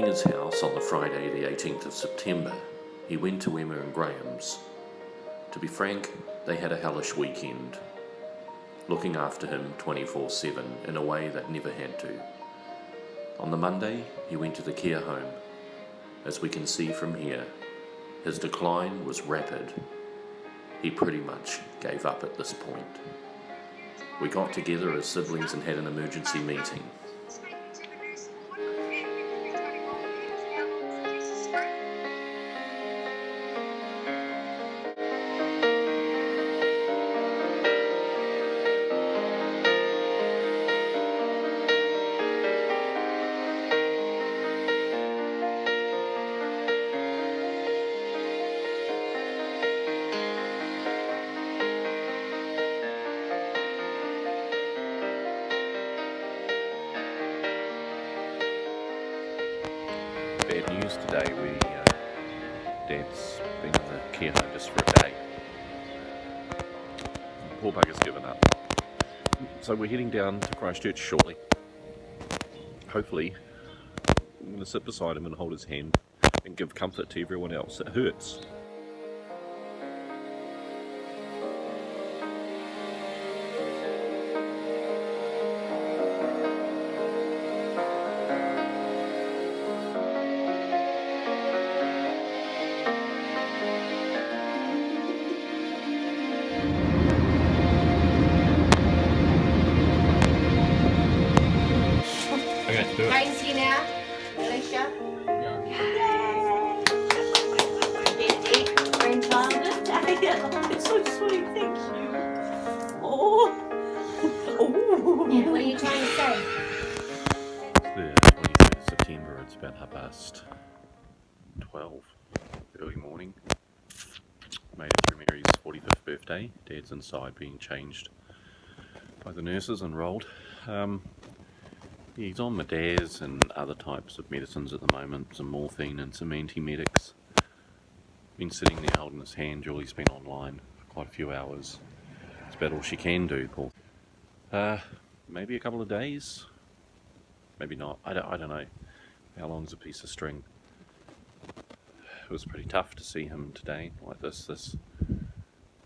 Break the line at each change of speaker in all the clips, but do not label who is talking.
leaving his house on the Friday the 18th of September, he went to Emma and Graham's. To be frank, they had a hellish weekend, looking after him 24/7 in a way that never had to. On the Monday, he went to the care home. As we can see from here, his decline was rapid. He pretty much gave up at this point. We got together as siblings and had an emergency meeting. Bad news today. Dad's been in the care home just for a day. Poor bugger's given up. So we're heading down to Christchurch shortly. Hopefully, I'm going to sit beside him and hold his hand and give comfort to everyone else. It hurts. Do it.
Kane's here now. Alicia.
It's so sweet, thank you. Oh.
Yeah, what are you trying to say?
It's the 23rd of September. It's about 12:30 early morning. Made it through Mary's 45th birthday. Dad's inside being changed by the nurses and rolled. He's on Madaz and other types of medicines at the moment, some morphine and some antiemetics. Been sitting there holding his hand. Julie's been online for quite a few hours. It's about all she can do, Paul. Maybe a couple of days, maybe not. I don't know. How long's a piece of string? It was pretty tough to see him today, like this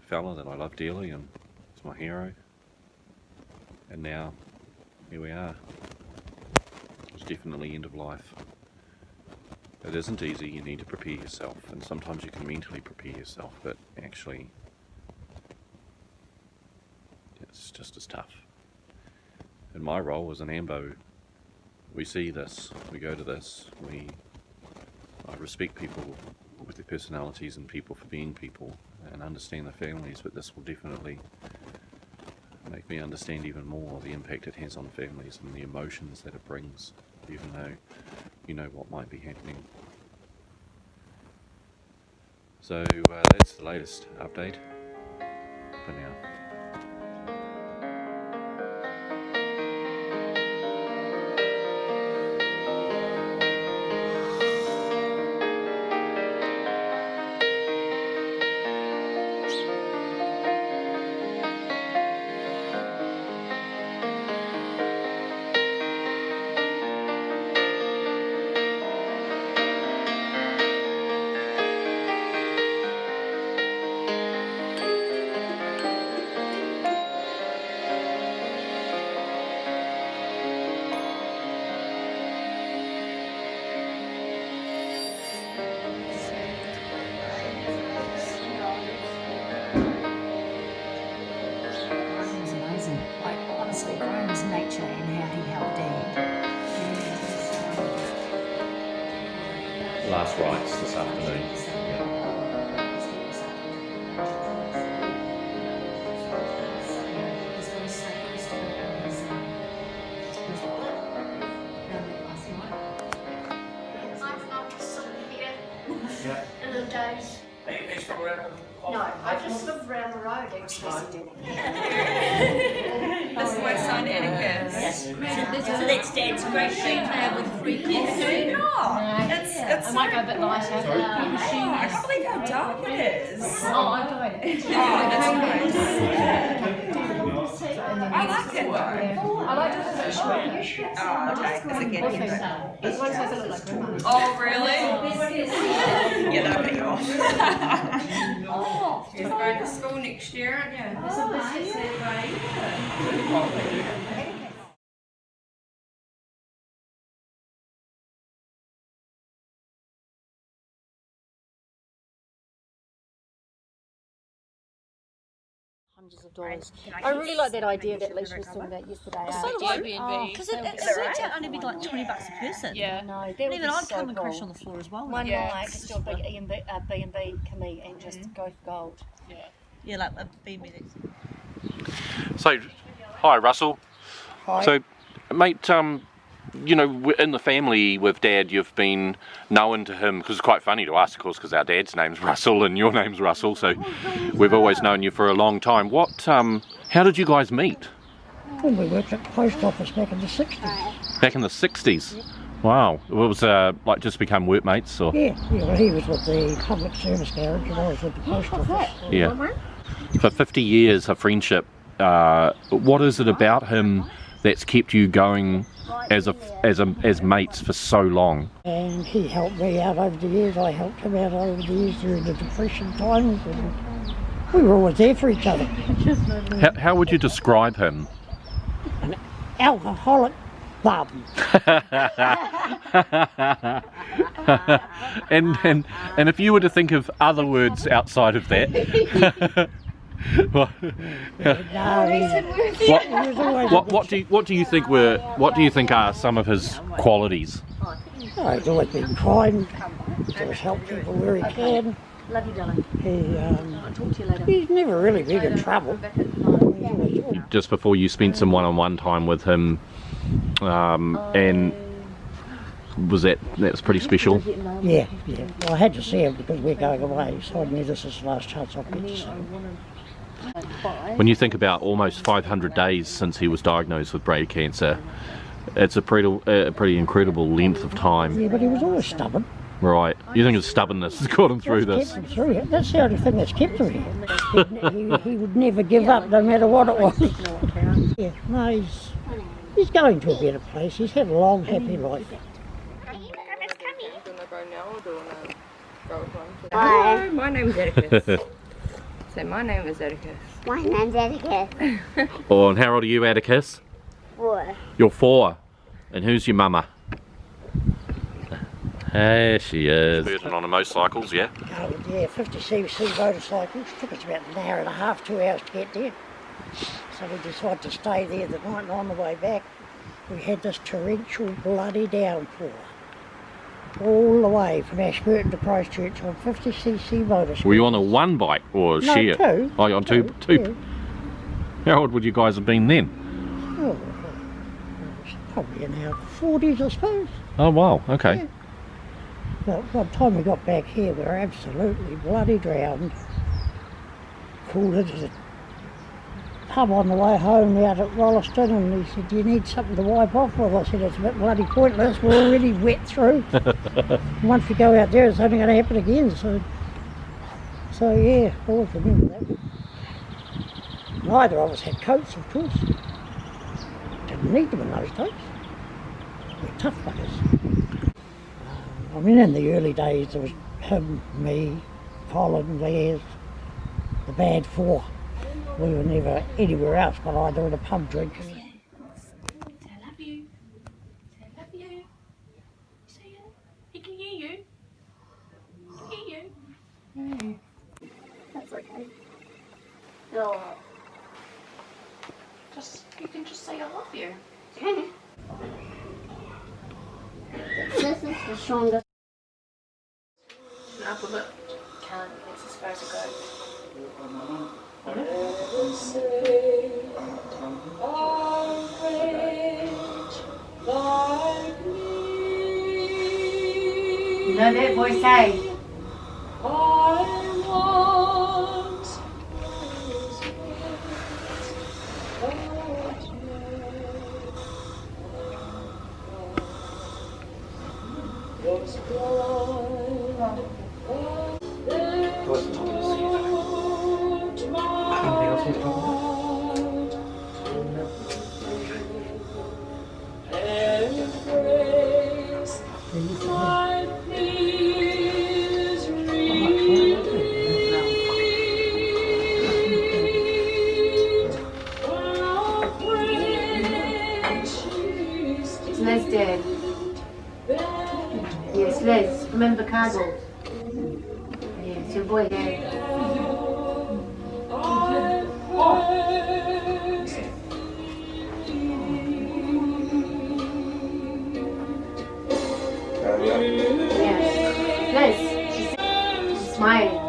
fella that I love dearly and is my hero. And now, here we are. It's definitely end of life. It isn't easy, you need to prepare yourself, and sometimes you can mentally prepare yourself, but actually, it's just as tough. In my role as an AMBO, we see this, we go to this, I respect people with their personalities and people for being people, and understand their families, but this will definitely make me understand even more the impact it has on families and the emotions that it brings, even though you know what might be happening. So that's the latest update for now.
Graham's nature and how he helped Dad.
Last rites this afternoon.
In the days. No, I just lived around the road actually.
This is my son Atticus.
So that's Dad's great female with 3 kids.
Oh, it's
I might go a bit lighter.
I can't believe how dark it is.
Oh, I got it.
Oh, that's nice. I like it though.
I like it as a short.
Oh, okay. Because again,
This one says it look like grandma.
oh, really? Yeah, that'll put you off. Oh, you're going to school next year, aren't you?
Hundreds of dollars. I really like that idea that Alicia was talking about yesterday.
So do I. Because it worked out only be like $20 a person.
Yeah.
No, that
And
would
even
be
I'd
so
come and crash
cool.
on the floor as well.
One
Yeah.
night, just do a big B&B committee and just go for gold.
Yeah, like a B&B.
So, hi Russell.
Hi.
So, mate, you know, in the family with Dad, you've been known to him, because it's quite funny to us, of course, because our dad's name's Russell and your name's Russell, so we've always known you for a long time. How did you guys meet?
Well, we worked at the post office back in the 60s.
Back in the 60s? Wow. It was like just become workmates, or?
Yeah, well, he was with the public service garage and I was with the post office.
Yeah. For 50 years of friendship, what is it about him that's kept you going as mates for so long?
And he helped me out over the years, I helped him out over the years during the depression times. And we were always there for each other.
How would you describe him?
An alcoholic bum.
and if you were to think of other words outside of that,
No, he was always
what do you think are some of his qualities?
he's always been kind. He's always helped people where he can.
Love you, darling.
He,
Talk to you later.
he's never really been in trouble. He's always
Just before you spent some one-on-one time with him, and that's pretty special.
Yeah. Well, I had to see him because we're going away, so I knew this is the last chance I'll get to see him.
When you think about almost 500 days since he was diagnosed with brain cancer, it's a pretty incredible length of time.
Yeah, but he was always stubborn.
Right. You think his stubbornness has got him through
That's
this?
kept him through it. That's the only thing that's kept him here. He would never give up, no matter what it was. Yeah, no, he's going to a better place. He's had a long, happy life.
Hi, my name is Atticus. So my name is Atticus.
My name's Atticus.
Oh, and how old are you, Atticus?
4.
You're 4. And who's your mama? There she is. On a motorcycles, yeah?
Oh, yeah, 50cc motorcycles. Took us about an hour and a half, 2 hours to get there. So we decided to stay there the night, and on the way back we had this torrential bloody downpour. All the way from Ashburton to Christchurch on 50cc motorcycles.
Were you on a one bike or
No,
share?
2.
Oh, you're on two.
Yeah.
How old would you guys have been then?
Oh, it was probably in our 40s, I suppose.
Oh, wow. Okay.
Yeah. But by the time we got back here, we were absolutely bloody drowned. Called into the pub on the way home out at Rolleston, and he said, "Do you need something to wipe off?" Well, I said, "It's a bit bloody pointless. We're already wet through. Once we go out there, it's only going to happen again." So yeah, I always remember that. Neither of us had coats, of course. Didn't need them in those days. We're tough buggers. I mean, in the early days, there was him, me, Colin, Les, the bad 4. We were never anywhere else but either at a pub drinking.
I love you. I love you. Say it. He can hear you. He can hear you.
That's okay.
Oh. You can just say I love you.
This is the strongest.
Up a bit. Can't. That's as far as it goes. You know that voice, hey? Les, remember cardboard. Yes, your boy here. Yes. Les, she's smiling.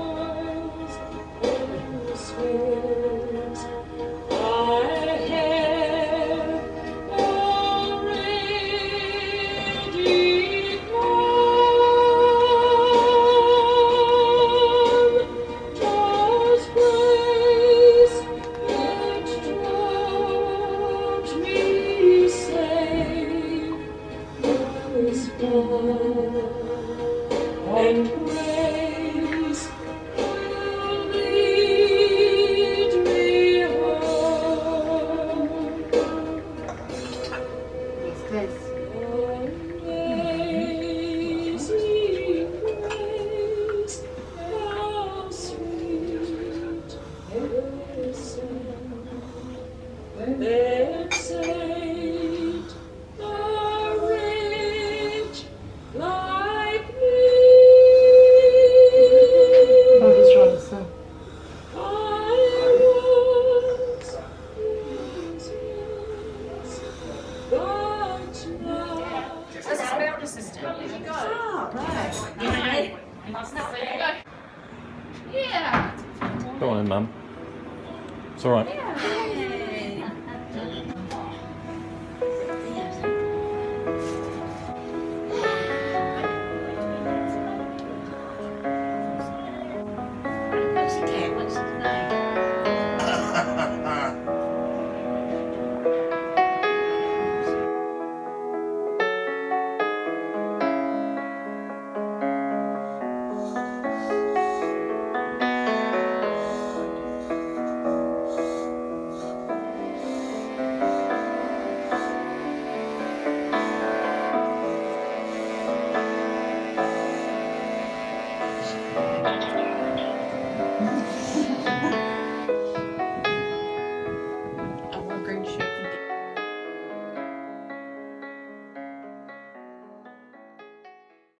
And grace will lead me home.
Yes, Les.
Amazing grace, how sweet the sound that saved a wretch like me.
Oh, he's trying to sing.
I was but now.
This is my older sister. There you go.
Oh, right.
Yeah.
Go on, Mum. It's alright.
Yeah.